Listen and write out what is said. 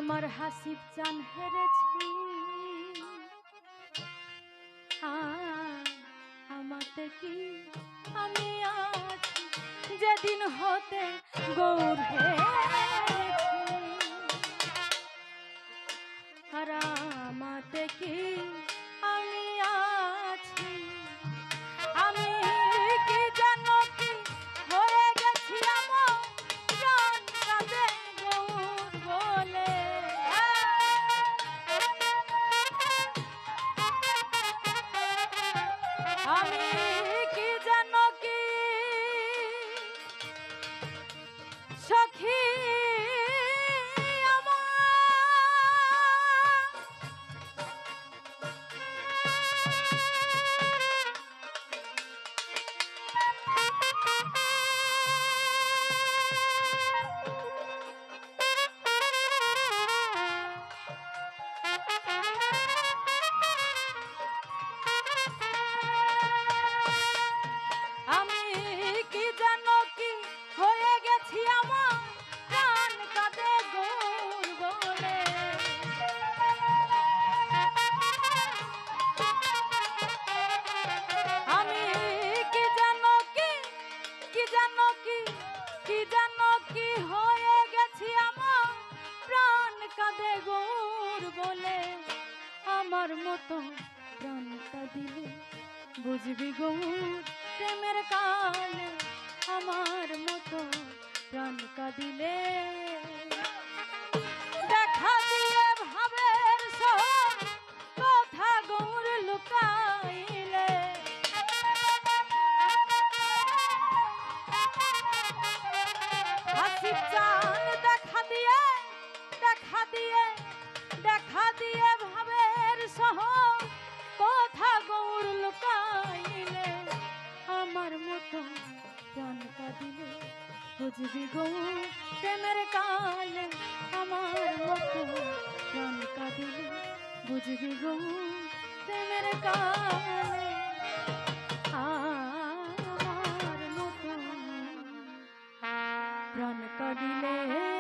আমার হাসিব চান হেরেছি আমাতে কি আমি আছি যেদিন হতে গৌর হেরেছি আর আমাতে কি আমি আছি আমি কি জানো কি হয়ে গেছি আমার প্রাণ কাঁদে গৌর বলে আমি কি জানো কি সখী কাঁদে গৌর বলে আমার মতো প্রাণটা দিলে বুঝবি গৌর প্রেমের কালে আমার মতো প্রাণ কাঁদিলে দেখা দিয়ে ভাবের সব কথা গৌর লুকাইলে হাসিব চান দেখা দিয়ে ভাবের সহ কথা গৌর লুকাইলে আমার মতো প্রাণ কাঁদিলে বুঝবি গৌর প্রেমের কালে আমার মতো প্রাণ কাঁদিলে বুঝবি গৌর প্রেমের কালে আমার মতো প্রাণ কাঁদিলে